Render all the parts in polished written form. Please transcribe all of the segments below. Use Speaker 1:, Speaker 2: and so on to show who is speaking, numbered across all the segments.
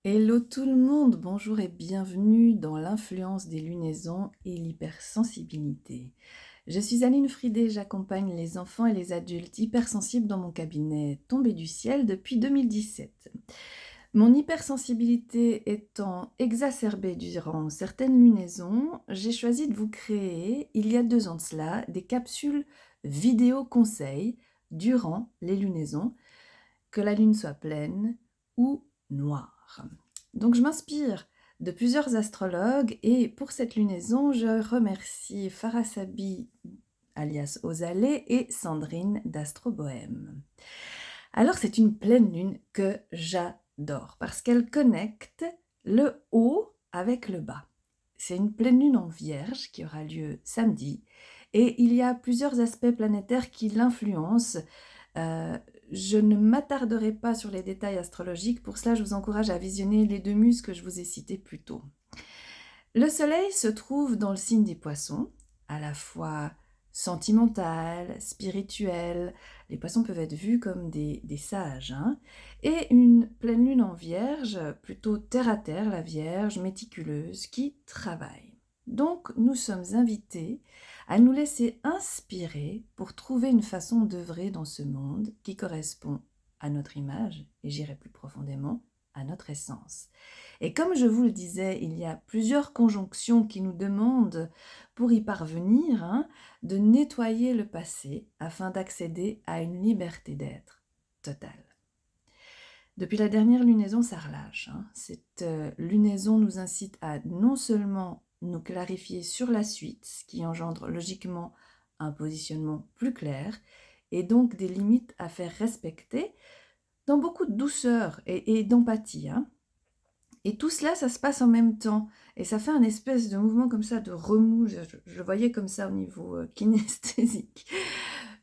Speaker 1: Hello tout le monde, bonjour et bienvenue dans l'influence des lunaisons et l'hypersensibilité. Je suis Aline Fridé, j'accompagne les enfants et les adultes hypersensibles dans mon cabinet Tombé du ciel depuis 2017. Mon hypersensibilité étant exacerbée durant certaines lunaisons, j'ai choisi de vous créer, il y a 2 ans de cela, des capsules vidéo conseils durant les lunaisons, que la lune soit pleine ou noire. Donc je m'inspire de plusieurs astrologues et pour cette lunaison, je remercie Farah Sabi alias Ozalé et Sandrine d'Astro Bohème. Alors c'est une pleine lune que j'adore parce qu'elle connecte le haut avec le bas. C'est une pleine lune en Vierge qui aura lieu samedi et il y a plusieurs aspects planétaires qui l'influencent. Je ne m'attarderai pas sur les détails astrologiques, pour cela je vous encourage à visionner les 2 muses que je vous ai citées plus tôt. Le soleil se trouve dans le signe des poissons, à la fois sentimental, spirituel, les poissons peuvent être vus comme des sages, hein, et une pleine lune en vierge, plutôt terre à terre, la vierge, méticuleuse, qui travaille. Donc nous sommes invités à nous laisser inspirer pour trouver une façon d'œuvrer dans ce monde qui correspond à notre image, et j'irai plus profondément, à notre essence. Et comme je vous le disais, il y a plusieurs conjonctions qui nous demandent, pour y parvenir, hein, de nettoyer le passé afin d'accéder à une liberté d'être totale. Depuis la dernière lunaison, ça relâche. Cette lunaison nous incite à non seulement nous clarifier sur la suite, ce qui engendre logiquement un positionnement plus clair, et donc des limites à faire respecter dans beaucoup de douceur et d'empathie. Et tout cela, ça se passe en même temps. Et ça fait un espèce de mouvement comme ça, de remous. Je le voyais comme ça au niveau kinesthésique.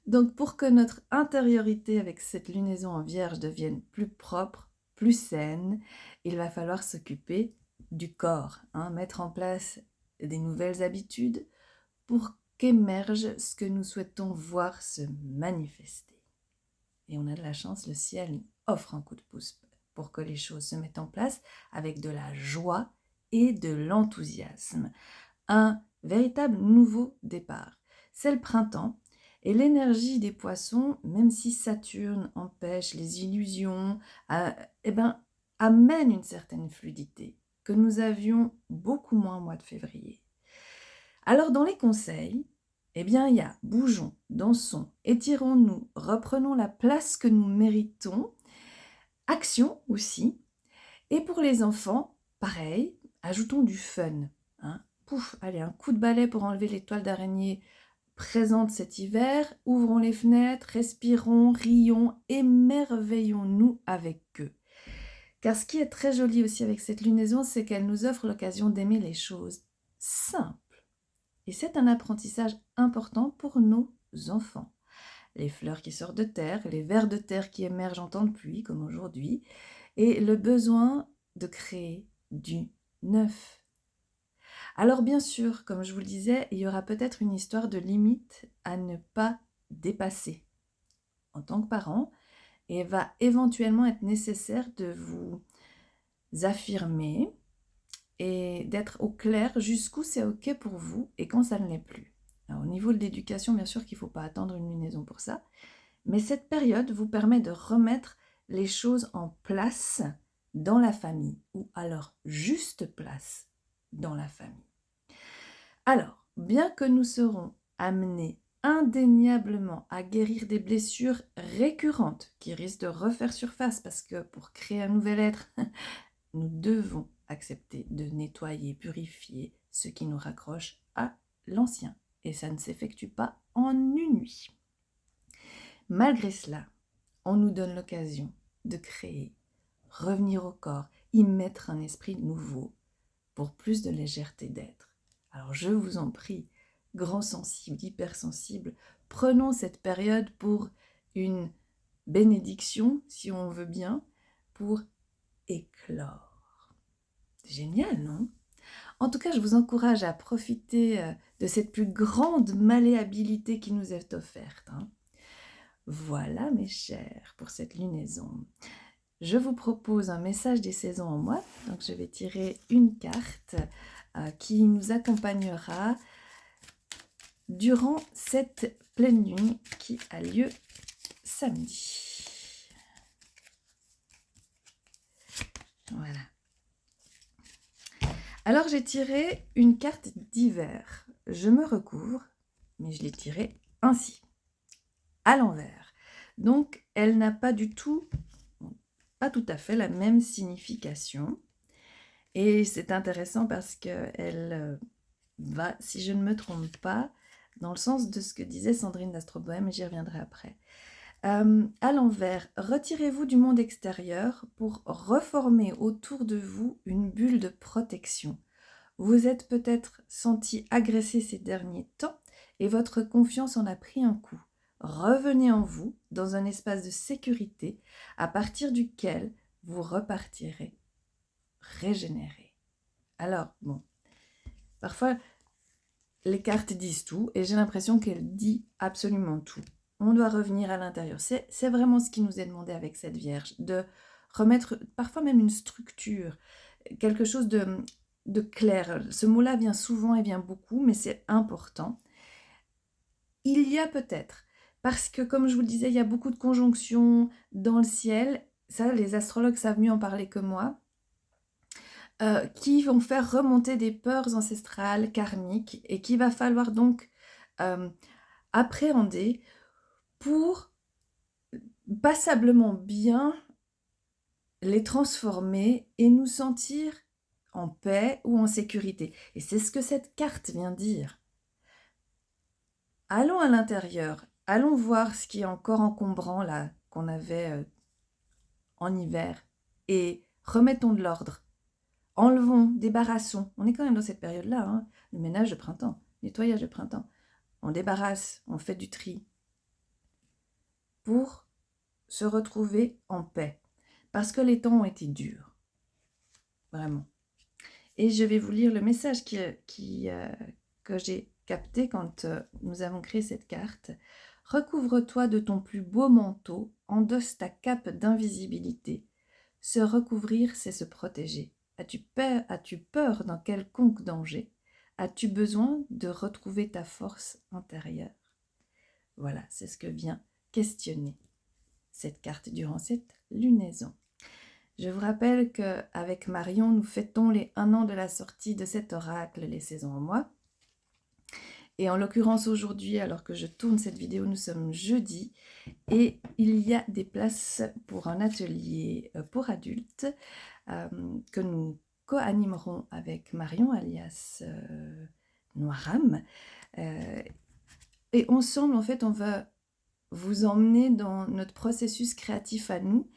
Speaker 1: Donc pour que notre intériorité avec cette lunaison en vierge devienne plus propre, plus saine, il va falloir s'occuper du corps, mettre en place des nouvelles habitudes pour qu'émerge ce que nous souhaitons voir se manifester. Et on a de la chance, le ciel offre un coup de pouce pour que les choses se mettent en place avec de la joie et de l'enthousiasme. Un véritable nouveau départ. C'est le printemps et l'énergie des poissons, même si Saturne empêche les illusions, amène une certaine fluidité que nous avions beaucoup moins au mois de février. Alors dans les conseils, il y a bougeons, dansons, étirons-nous, reprenons la place que nous méritons, action aussi. Et pour les enfants, pareil, ajoutons du fun. Pouf, allez, un coup de balai pour enlever les toiles d'araignée présentes cet hiver. Ouvrons les fenêtres, respirons, rions, émerveillons-nous avec eux. Car ce qui est très joli aussi avec cette lunaison, c'est qu'elle nous offre l'occasion d'aimer les choses simples. Et c'est un apprentissage important pour nos enfants. Les fleurs qui sortent de terre, les vers de terre qui émergent en temps de pluie, comme aujourd'hui, et le besoin de créer du neuf. Alors bien sûr, comme je vous le disais, il y aura peut-être une histoire de limite à ne pas dépasser en tant que parent, et va éventuellement être nécessaire de vous affirmer et d'être au clair jusqu'où c'est OK pour vous et quand ça ne l'est plus. Alors, au niveau de l'éducation, bien sûr qu'il ne faut pas attendre une lunaison pour ça, mais cette période vous permet de remettre les choses en place dans la famille, ou à leur juste place dans la famille. Alors, bien que nous serons amenés indéniablement à guérir des blessures récurrentes qui risquent de refaire surface, parce que pour créer un nouvel être, nous devons accepter de nettoyer, purifier ce qui nous raccroche à l'ancien. Et ça ne s'effectue pas en une nuit. Malgré cela, on nous donne l'occasion de créer, revenir au corps, y mettre un esprit nouveau pour plus de légèreté d'être. Alors je vous en prie, grands sensibles, hypersensibles, prenons cette période pour une bénédiction, si on veut bien, pour éclore. C'est génial, non ? En tout cas, je vous encourage à profiter de cette plus grande malléabilité qui nous est offerte. Voilà, mes chers, pour cette lunaison. je vous propose un message des saisons en moi. Donc, je vais tirer une carte qui nous accompagnera durant cette pleine lune qui a lieu samedi. Voilà. Alors, j'ai tiré une carte d'hiver. Je me recouvre, mais je l'ai tirée ainsi, à l'envers. Donc, elle n'a pas tout à fait la même signification. Et c'est intéressant parce qu'elle va, si je ne me trompe pas, dans le sens de ce que disait Sandrine d'Astrobohème, et j'y reviendrai après. À l'envers, retirez-vous du monde extérieur pour reformer autour de vous une bulle de protection. Vous êtes peut-être senti agressé ces derniers temps et votre confiance en a pris un coup. Revenez en vous dans un espace de sécurité à partir duquel vous repartirez régénéré. Alors, bon, parfois les cartes disent tout et j'ai l'impression qu'elles disent absolument tout. On doit revenir à l'intérieur. C'est vraiment ce qui nous est demandé avec cette Vierge, de remettre parfois même une structure, quelque chose de clair. Ce mot-là vient souvent et vient beaucoup, mais c'est important. Il y a peut-être, parce que comme je vous le disais, il y a beaucoup de conjonctions dans le ciel, ça les astrologues savent mieux en parler que moi, qui vont faire remonter des peurs ancestrales, karmiques, et qu'il va falloir donc appréhender pour passablement bien les transformer et nous sentir en paix ou en sécurité. Et c'est ce que cette carte vient dire. Allons à l'intérieur, allons voir ce qui est encore encombrant là, qu'on avait en hiver, et remettons de l'ordre. Enlevons, débarrassons. On est quand même dans cette période-là, hein, le ménage de printemps, nettoyage de printemps. On débarrasse, on fait du tri pour se retrouver en paix. Parce que les temps ont été durs. Vraiment. Et je vais vous lire le message que j'ai capté quand nous avons créé cette carte. Recouvre-toi de ton plus beau manteau, endosse ta cape d'invisibilité. Se recouvrir, c'est se protéger. As-tu peur d'un quelconque danger? As-tu besoin de retrouver ta force intérieure? Voilà, c'est ce que vient questionner cette carte durant cette lunaison. Je vous rappelle qu'avec Marion, nous fêtons les 1 an de la sortie de cet oracle, les saisons en moi. Et en l'occurrence aujourd'hui, alors que je tourne cette vidéo, nous sommes jeudi et il y a des places pour un atelier pour adultes que nous co-animerons avec Marion, alias Noiram. Et ensemble, en fait, on va vous emmener dans notre processus créatif à nous.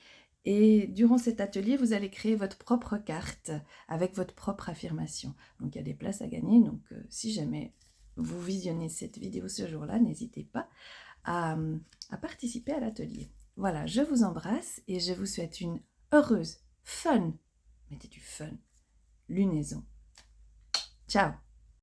Speaker 1: Et durant cet atelier, vous allez créer votre propre carte avec votre propre affirmation. Donc, il y a des places à gagner. Donc, si jamais vous visionnez cette vidéo ce jour-là, n'hésitez pas à participer à l'atelier. Voilà, je vous embrasse et je vous souhaite une heureuse, fun, mettez du fun, lunaison. Ciao!